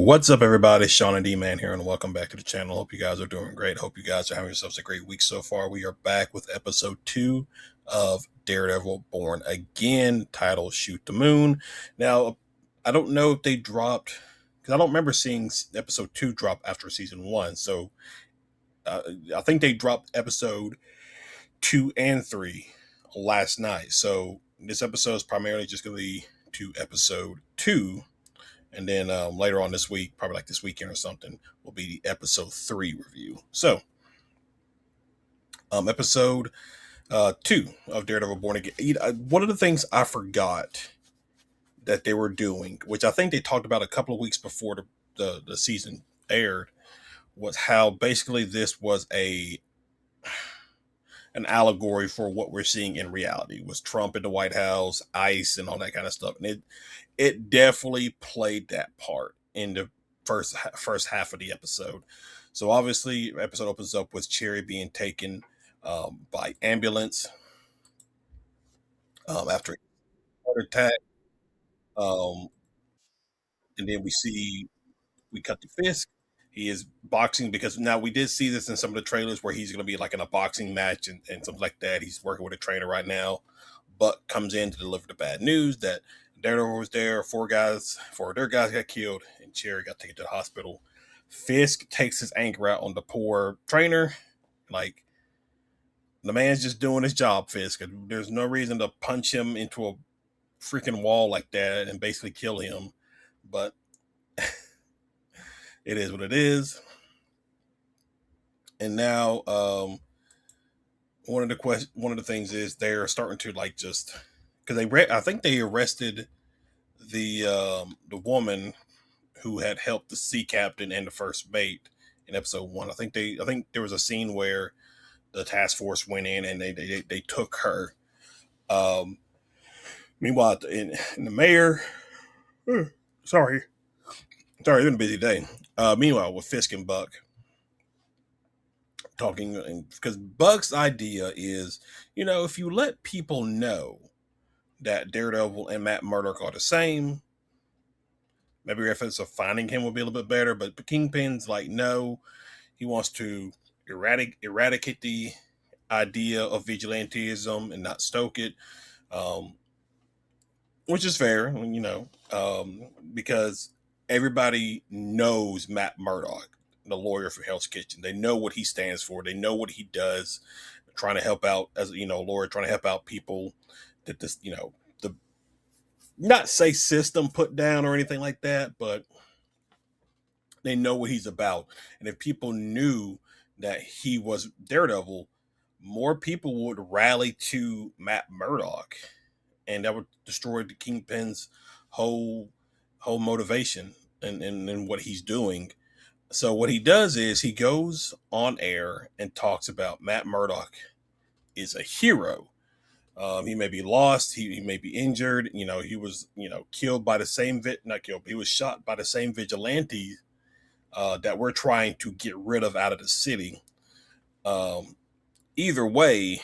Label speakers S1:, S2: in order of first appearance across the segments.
S1: What's up, everybody? Sean and D-Man here, and welcome back to the channel. Hope you guys are doing great. Hope you guys are having yourselves a great week so far. We are back with episode 2 of Daredevil Born Again, titled Shoot the Moon. Now, I don't know if they dropped, because I don't remember seeing episode 2 drop after season 1. So I think they dropped episode 2 and 3 last night. So this episode is primarily just going to be to episode 2. And then later on this week, probably like this weekend or something, will be the episode 3 review. So, episode 2 of Daredevil Born Again. One of the things I forgot that they were doing, which I think they talked about a couple of weeks before the season aired, was how basically this was an allegory for what we're seeing in reality. It was Trump in the White House, ICE, and all that kind of stuff. And it definitely played that part in the first half of the episode. So obviously, the episode opens up with Cherry being taken by ambulance after a heart attack, um, and then we cut to Fisk. He is boxing because now we did see this in some of the trailers where he's going to be like in a boxing match and something like that. He's working with a trainer right now. Buck comes in to deliver the bad news that Daredevil was there. Four of their guys got killed, and Cherry got taken to the hospital. Fisk takes his anger out on the poor trainer. Like, the man's just doing his job, Fisk. There's no reason to punch him into a freaking wall like that and basically kill him. But it is what it is. And now, one of the things is they're starting to like just because I think they arrested the woman who had helped the sea captain and the first mate in episode 1. I think there was a scene where the task force went in and they took her. Um, Meanwhile, in the mayor, sorry, it's been a busy day. Meanwhile, with Fisk and Buck talking, because Buck's idea is, if you let people know that Daredevil and Matt Murdock are the same, maybe efforts of finding him will be a little bit better. But Kingpin's like, no, he wants to eradicate the idea of vigilantism and not stoke it, which is fair, because everybody knows Matt Murdock, the lawyer for Hell's Kitchen. They know what he stands for. They know what he does, trying to help out as lawyer, trying to help out people that this, the not say system put down or anything like that, but they know what he's about. And if people knew that he was Daredevil, more people would rally to Matt Murdock, and that would destroy the Kingpin's whole motivation and what he's doing. So what he does is he goes on air and talks about Matt Murdock is a hero. He may be lost. He may be injured. He was, killed by the same not killed, but he was shot by the same vigilante that we're trying to get rid of out of the city. Either way,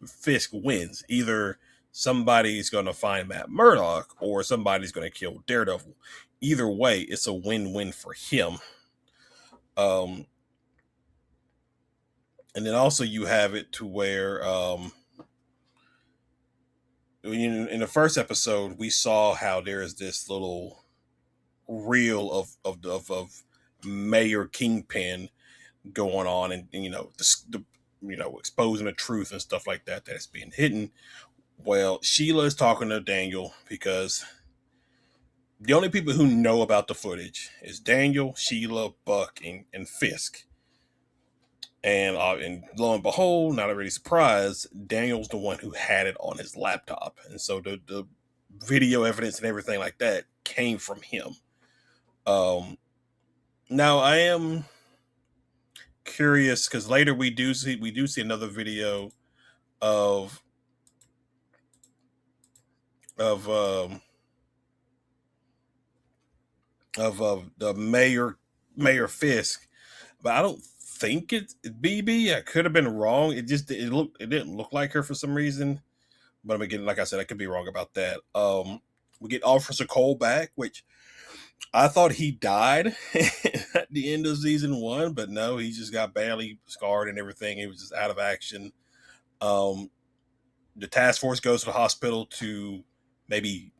S1: Fisk wins. Either somebody's going to find Matt Murdock or somebody's going to kill Daredevil. Either way, it's a win-win for him. And then also you have it to where in the first episode we saw how there is this little reel of Mayor Kingpin going on, and the exposing the truth and stuff like that that's being hidden. Well, Sheila is talking to Daniel because the only people who know about the footage is Daniel, Sheila, Buck, and Fisk. And lo and behold, not already surprised, Daniel's the one who had it on his laptop. And so the video evidence and everything like that came from him. Now I am curious because later we do see another video of the the Mayor Fisk, but I don't think it's BB. I could have been wrong. It didn't look like her for some reason. But again, like I said, I could be wrong about that. We get Officer Cole back, which I thought he died at the end of season one, but no, he just got badly scarred and everything. He was just out of action. Um, the task force goes to the hospital to maybe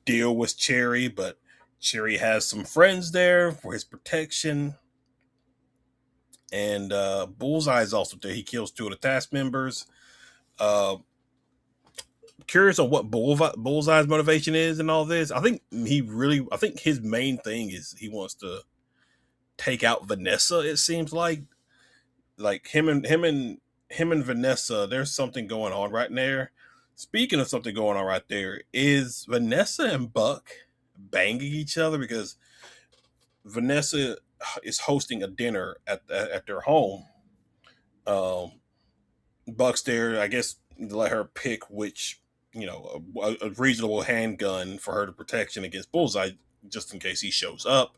S1: deal with Cherry, but Cherry has some friends there for his protection. And Bullseye is also there. He kills two of the task members. Uh, Curious on what Bullseye's motivation is and all this. I think his main thing is he wants to take out Vanessa. It seems like him and Vanessa. There's something going on right there. Speaking of something going on right there, is Vanessa and Buck banging each other because Vanessa is hosting a dinner at their home. Um, Buck's there, I guess, to let her pick which, a reasonable handgun for her to protection against Bullseye, just in case he shows up.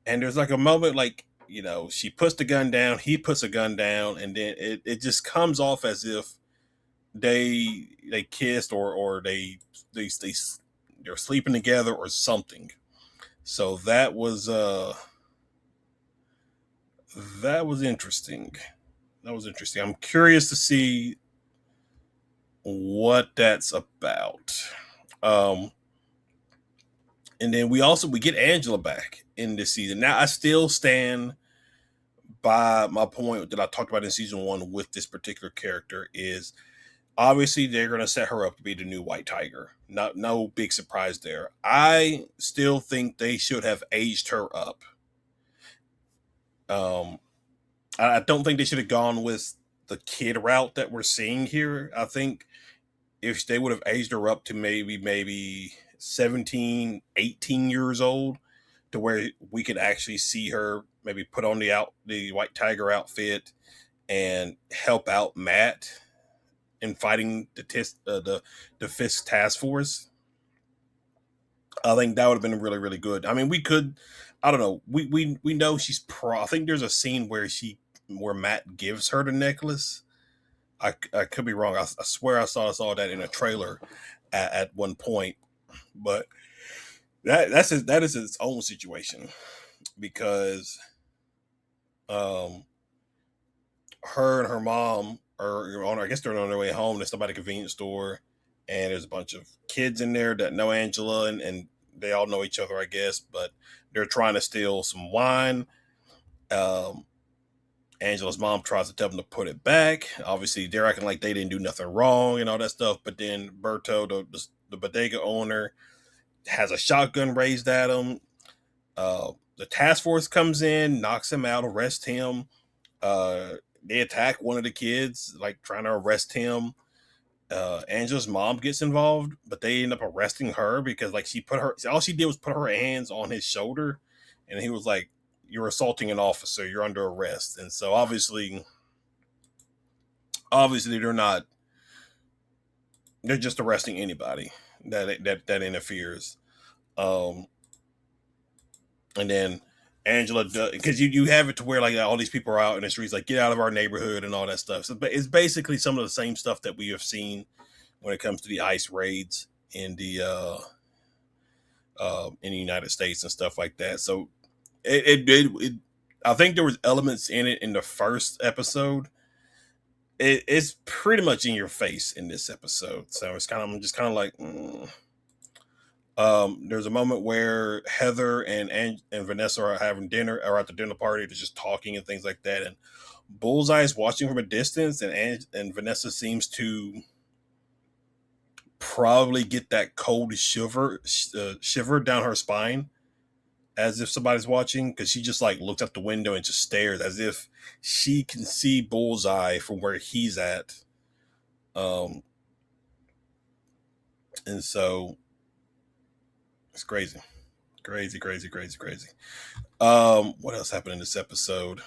S1: And there's like a moment, like, she puts the gun down, he puts a gun down, and then it just comes off as if they kissed or they they're sleeping together or something. So that was interesting. That was interesting. I'm curious to see what that's about. Um, and then we get Angela back in this season. Now I still stand by my point that I talked about in season one with this particular character is obviously they're going to set her up to be the new White Tiger. Not no big surprise there. I still think they should have aged her up. Um, I don't think they should have gone with the kid route that we're seeing here. I think if they would have aged her up to maybe 17, 18 years old to where we could actually see her maybe put on the White Tiger outfit and help out Matt in fighting the Fisk task force. I think that would have been really really good. I mean, we could, I don't know. We know she's pro. I think there's a scene where Matt gives her the necklace. I could be wrong. I swear I saw that in a trailer at one point, but that is its own situation because um her and her mom are on, I guess they're on their way home to somebody convenience store, and there's a bunch of kids in there that know Angela, and they all know each other, I guess, but they're trying to steal some wine. Um, Angela's mom tries to tell them to put it back. Obviously, they're acting like they didn't do nothing wrong and all that stuff. But then Berto, the bodega owner, has a shotgun raised at him. The task force comes in, knocks him out, arrests him. They attack one of the kids, like trying to arrest him. Angela's mom gets involved, but they end up arresting her because like all she did was put her hands on his shoulder, and he was like, "You're assaulting an officer. You're under arrest." And so obviously they're not. They're just arresting anybody that interferes. Um, and then Angela, because you have it to where like all these people are out in the streets, like get out of our neighborhood and all that stuff. So it's basically some of the same stuff that we have seen when it comes to the ICE raids in the United States and stuff like that. So it I think there was elements in it in the first episode. It's pretty much in your face in this episode, so it's kind of I'm just kind of like. There's a moment where Heather and Vanessa are having dinner or at the dinner party. They're just talking and things like that, and Bullseye is watching from a distance, and Vanessa seems to probably get that cold shiver down her spine as if somebody's watching because she just like looks out the window and just stares as if she can see Bullseye from where he's at. Um, and so it's crazy, crazy, crazy, crazy, crazy. What else happened in this episode?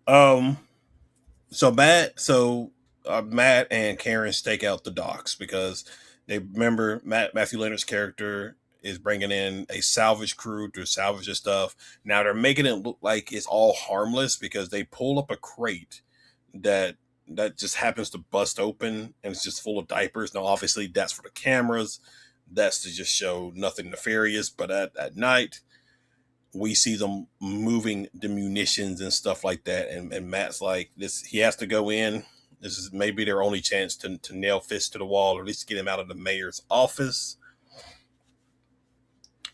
S1: Um, Matt and Karen stake out the docks because they remember Matthew Leonard's character is bringing in a salvage crew to salvage his stuff. Now they're making it look like it's all harmless because they pull up a crate that just happens to bust open and it's just full of diapers. Now obviously that's for the cameras, That's to just show nothing nefarious. But at night, we see them moving the munitions and stuff like that. And Matt's like, this, he has to go in. This is maybe their only chance to nail Fisk to the wall, or at least get him out of the mayor's office.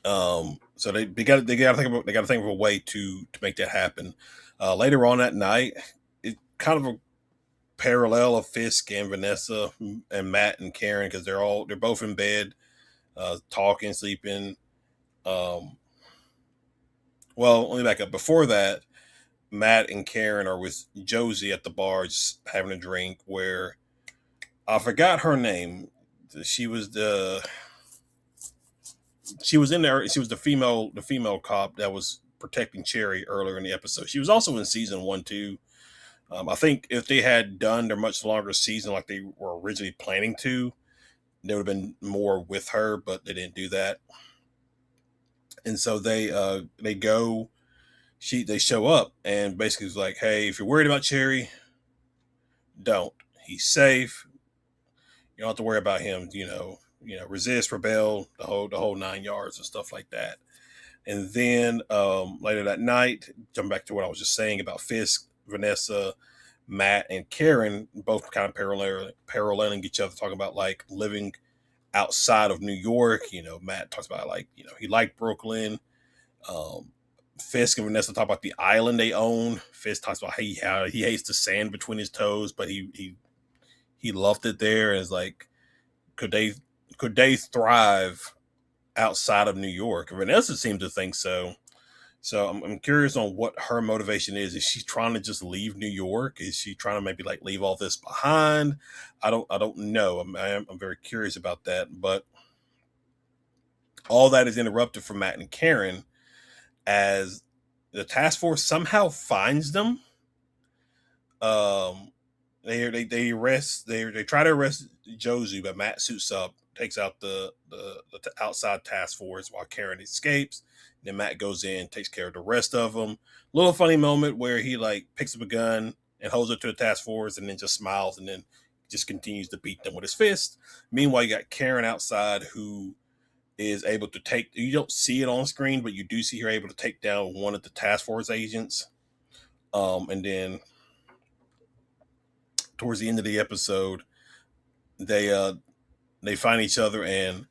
S1: So they got to think of a way to make that happen. Later on that night, it kind of a parallel of Fisk and Vanessa and Matt and Karen, because they're both in bed, talking, sleeping. Um, well, let me back up. Before that, Matt and Karen are with Josie at the bar, just having a drink. Where I forgot her name. She was the she was in there. She was the female cop that was protecting Cherry earlier in the episode. She was also in season 1 too. I think if they had done their much longer season like they were originally planning to, there would have been more with her, but they didn't do that. And so they go. They show up and basically is like, hey, if you're worried about Cherry, don't. He's safe. You don't have to worry about him. Resist, rebel, the whole 9 yards and stuff like that. And then later that night, jump back to what I was just saying about Fisk, Vanessa, Matt, and Karen, both kind of paralleling each other, talking about like living outside of New York. Matt talks about like, he liked Brooklyn. Um, Fisk and Vanessa talk about the island they own. Fisk talks about how he hates the sand between his toes, but he loved it there. And it's like, could they thrive outside of New York? Vanessa seems to think so. So I'm curious on what her motivation is. Is she trying to just leave New York? Is she trying to maybe like leave all this behind? I don't know. I'm very curious about that. But all that is interrupted for Matt and Karen as the task force somehow finds them. Um, they arrest they try to arrest Josie, but Matt suits up, takes out the outside task force while Karen escapes. Then Matt goes in, takes care of the rest of them. Little funny moment where he like picks up a gun and holds it to the task force, and then just smiles, and then just continues to beat them with his fist. Meanwhile, you got Karen outside, who is able to take. You don't see it on screen, but you do see her able to take down one of the task force agents. And then towards the end of the episode, they they find each other and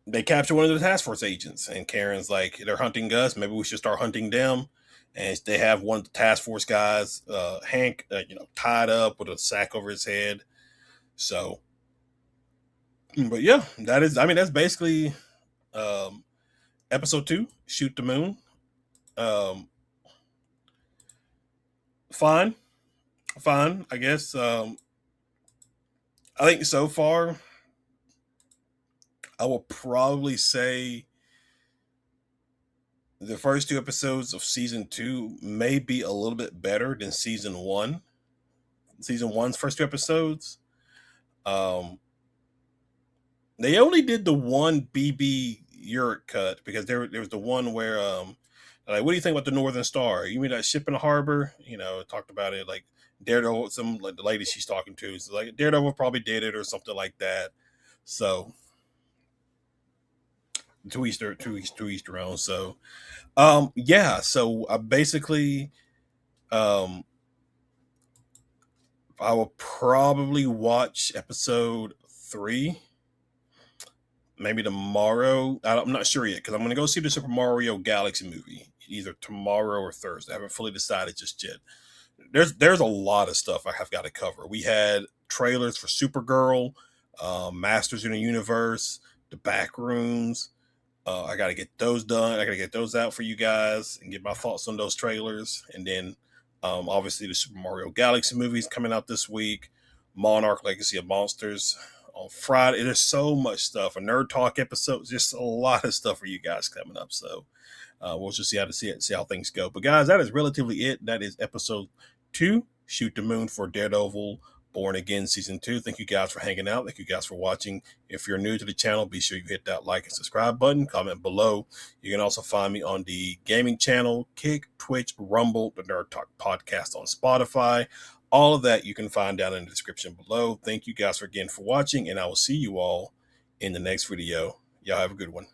S1: they capture one of the task force agents. And Karen's like, they're hunting us. Maybe we should start hunting them. And they have one of the task force guys, Hank, tied up with a sack over his head. So, but yeah, that is. I mean, that's basically um, episode 2. Shoot the moon. Um, fine, fine. I guess. I think so far, I will probably say the first 2 episodes of season 2 may be a little bit better than season 1. Season 1's first 2 episodes. Um, they only did the one BB Uric cut because there was the one where like, what do you think about the Northern Star? You mean that ship in the harbor? Talked about it like Daredevil. Some like the lady she's talking to is like Daredevil probably did it or something like that. So to each their own. So yeah. So I basically um I will probably watch episode 3 maybe tomorrow. I'm not sure yet because I'm going to go see the Super Mario Galaxy movie either tomorrow or Thursday. I haven't fully decided just yet. There's a lot of stuff I have got to cover. We had trailers for Supergirl, Masters in the Universe, The Backrooms. I got to get those done. I got to get those out for you guys and get my thoughts on those trailers. And then, obviously, the Super Mario Galaxy movie is coming out this week. Monarch Legacy of Monsters on Friday. There's so much stuff. A Nerd Talk episode. Just a lot of stuff for you guys coming up. So we'll just see how things go. But guys, that is relatively it. That is episode 2. Shoot the Moon for Daredevil Born Again Season 2. Thank you guys for hanging out. Thank you guys for watching. If you're new to the channel, be sure you hit that like and subscribe button. Comment below. You can also find me on the gaming channel, Kick, Twitch, Rumble, the Nerd Talk podcast on Spotify. All of that you can find down in the description below. Thank you guys again for watching, and I will see you all in the next video. Y'all have a good one.